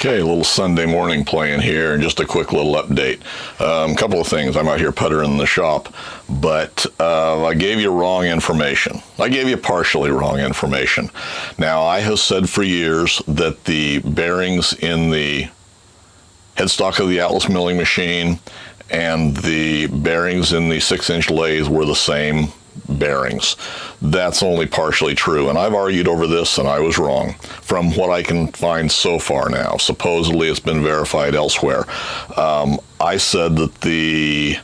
Okay, a little Sunday morning playing here, and just a quick little update. A couple of things. I'm out here puttering in the shop, but I gave you wrong information. I gave you partially wrong information. Now, I have said for years that the bearings in the headstock of the Atlas milling machine and the bearings in the 6-inch lathe were the same bearings. That's only partially true, and I've argued over this and I was wrong from what I can find so far now. Supposedly it's been verified elsewhere. I said that the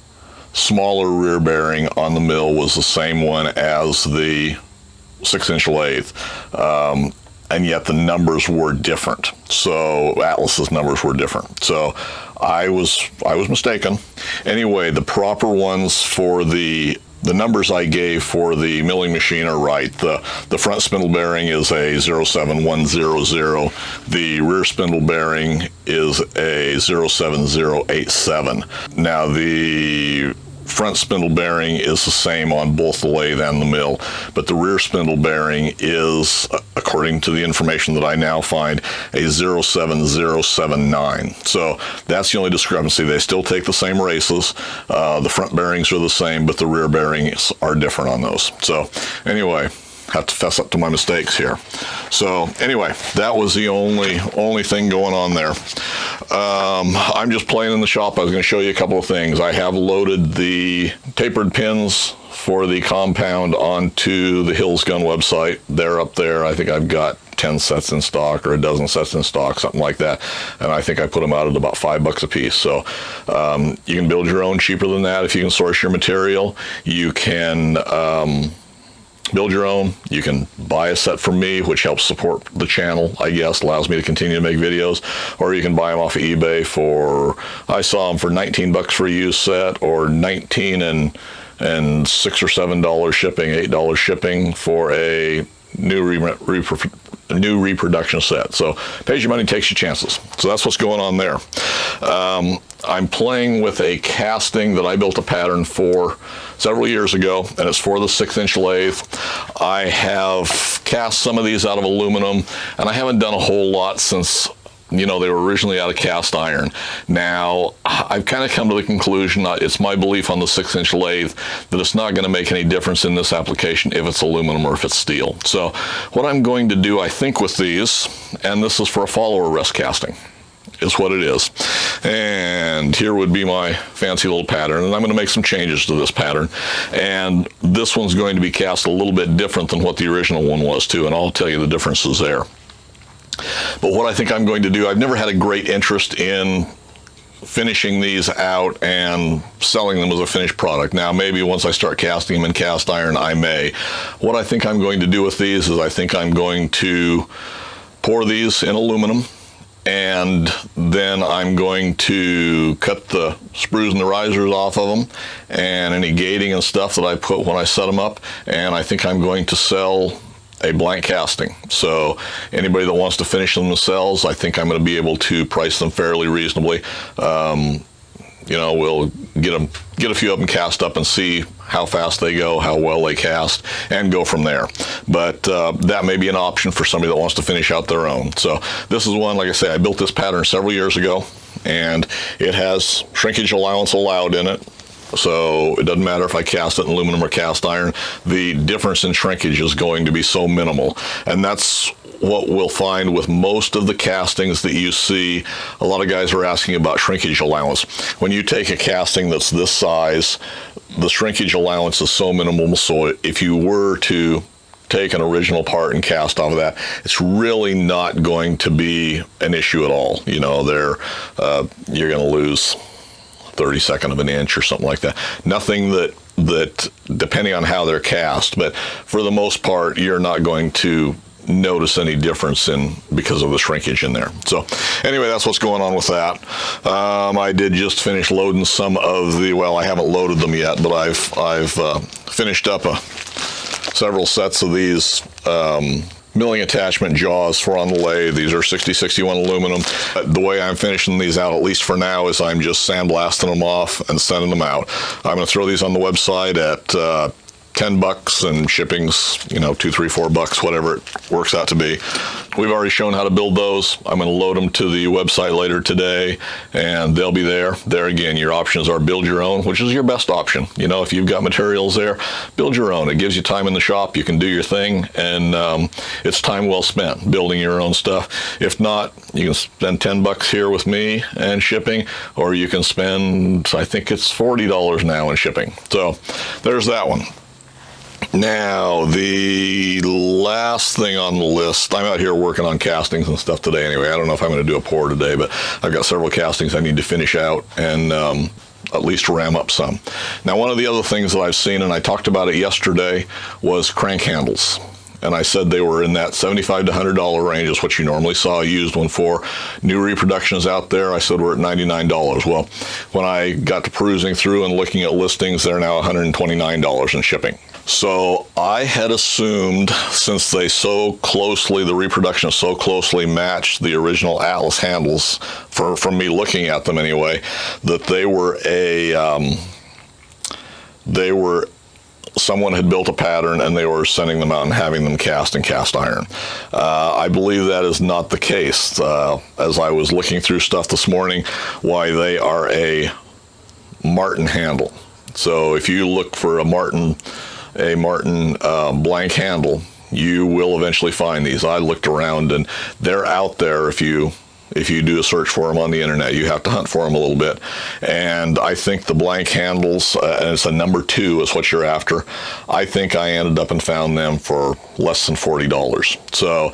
smaller rear bearing on the mill was the same one as the 6-inch lathe, and yet the numbers were different. So Atlas's numbers were different. So I was mistaken. Anyway, the proper ones for the numbers I gave for the milling machine are right. The front spindle bearing is a 07100. The rear spindle bearing is a 07087. Now, the front spindle bearing is the same on both the lathe and the mill, but the rear spindle bearing is, according to the information that I now find, a 07079. So that's the only discrepancy. They still take the same races. The front bearings are the same, but the rear bearings are different on those. So anyway, have to fess up to my mistakes here. So anyway, that was the only thing going on there. I'm just playing in the shop. I was going to show you a couple of things. I have loaded the tapered pins for the compound onto the hillsgun website. They're up there. I think I've got 10 sets in stock or a dozen sets in stock, something like that. And I think I put them out at about $5 a piece. So you can build your own cheaper than that if you can source your material. You can build your own. You can buy a set from me, which helps support the channel, I guess, allows me to continue to make videos, or you can buy them off of eBay for, I saw them for 19 bucks for a used set, or 19 and $6 or $7 shipping, $8 shipping for a new reproduction set. So pays your money, takes your chances. So that's what's going on there. I'm playing with a casting that I built a pattern for several years ago, and it's for the 6-inch lathe. I have cast some of these out of aluminum, and I haven't done a whole lot since, you know, they were originally out of cast iron. Now, I've kind of come to the conclusion, it's my belief on the 6-inch lathe, that it's not going to make any difference in this application if it's aluminum or if it's steel. So what I'm going to do, I think, with these, and this is for a follower rest casting, is what it is. And here would be my fancy little pattern, and I'm going to make some changes to this pattern. And this one's going to be cast a little bit different than what the original one was too, and I'll tell you the differences there. But what I think I'm going to do, I've never had a great interest in finishing these out and selling them as a finished product. Now, maybe once I start casting them in cast iron, I may. What I think I'm going to do with these is I think I'm going to pour these in aluminum, and then I'm going to cut the sprues and the risers off of them and any gating and stuff that I put when I set them up, and I think I'm going to sell a blank casting. So anybody that wants to finish them themselves, I think I'm going to be able to price them fairly reasonably. You know, we'll get a few of them cast up and see how fast they go, how well they cast, and go from there. But that may be an option for somebody that wants to finish out their own. So this is one, like I say, I built this pattern several years ago, and it has shrinkage allowance allowed in it. So it doesn't matter if I cast it in aluminum or cast iron, the difference in shrinkage is going to be so minimal. And that's what we'll find with most of the castings that you see. A lot of guys are asking about shrinkage allowance. When you take a casting that's this size, the shrinkage allowance is so minimal, so if you were to take an original part and cast off of that, it's really not going to be an issue at all. You know, you're going to lose 32nd of an inch or something like that. Nothing that depending on how they're cast, but for the most part, you're not going to notice any difference because of the shrinkage in there. So anyway, that's what's going on with that. I did just finish loading some of the, well, I haven't loaded them yet, but I've finished up several sets of these milling attachment jaws for on the lathe. These are 6061 aluminum. The way I'm finishing these out, at least for now, is I'm just sandblasting them off and sending them out. I'm going to throw these on the website at 10 bucks and shipping's, you know, $2, $3, $4, whatever it works out to be. We've already shown how to build those. I'm going to load them to the website later today, and they'll be there. There again, your options are build your own, which is your best option. You know, if you've got materials there, build your own. It gives you time in the shop. You can do your thing, and it's time well spent building your own stuff. If not, you can spend 10 bucks here with me and shipping, or you can spend, I think it's $40 now in shipping. So there's that one. Now, the last thing on the list, I'm out here working on castings and stuff today anyway. I don't know if I'm going to do a pour today, but I've got several castings I need to finish out and at least ram up some. Now, one of the other things that I've seen, and I talked about it yesterday, was crank handles. And I said they were in that $75 to $100 range is what you normally saw a used one for. New reproductions out there, I said we're at $99. Well, when I got to perusing through and looking at listings, they're now $129 in shipping. So I had assumed, since they so closely, the reproduction so closely matched the original Atlas handles, from me looking at them anyway, that someone had built a pattern and they were sending them out and having them cast in cast iron. I believe that is not the case. As I was looking through stuff this morning, why they are a Martin handle. So if you look for a Martin blank handle, you will eventually find these. I looked around and they're out there. If you do a search for them on the internet, you have to hunt for them a little bit. And I think the blank handles, and it's a number 2 is what you're after. I think I ended up and found them for less than $40. So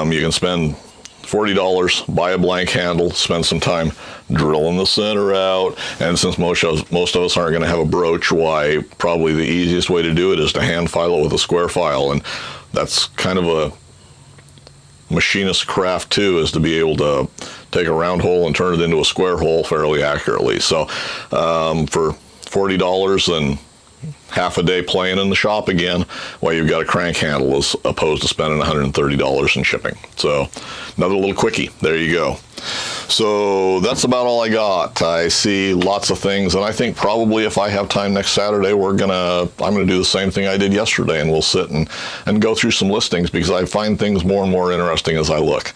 you can spend $40, buy a blank handle, spend some time drilling the center out, and since most of us aren't going to have a broach, why probably the easiest way to do it is to hand file it with a square file, and that's kind of a machinist craft too, is to be able to take a round hole and turn it into a square hole fairly accurately. So for $40 and half a day playing in the shop again, well, you've got a crank handle as opposed to spending $130 in shipping. So another little quickie. There you go. So that's about all I got. I see lots of things, and I think probably if I have time next Saturday, I'm gonna do the same thing I did yesterday, and we'll sit and go through some listings, because I find things more and more interesting as I look.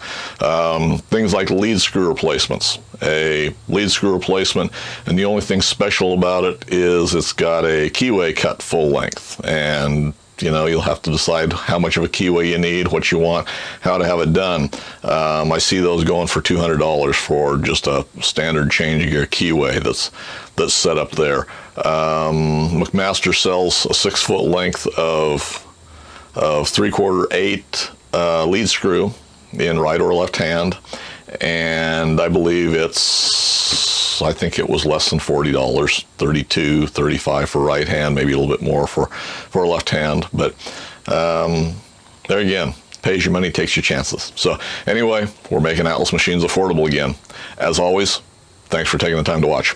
Things like lead screw replacements. A lead screw replacement, and the only thing special about it is it's got a keyway cut full length, and you know, you'll have to decide how much of a keyway you need, what you want, how to have it done. I see those going for $200 for just a standard change gear keyway that's set up there. McMaster sells a 6-foot length of 3/4 8 lead screw in right or left hand, and I believe I think it was less than $40, $32, $35 for right hand, maybe a little bit more for left hand. But there again, pays your money, takes your chances. So anyway, we're making Atlas machines affordable again. As always, thanks for taking the time to watch.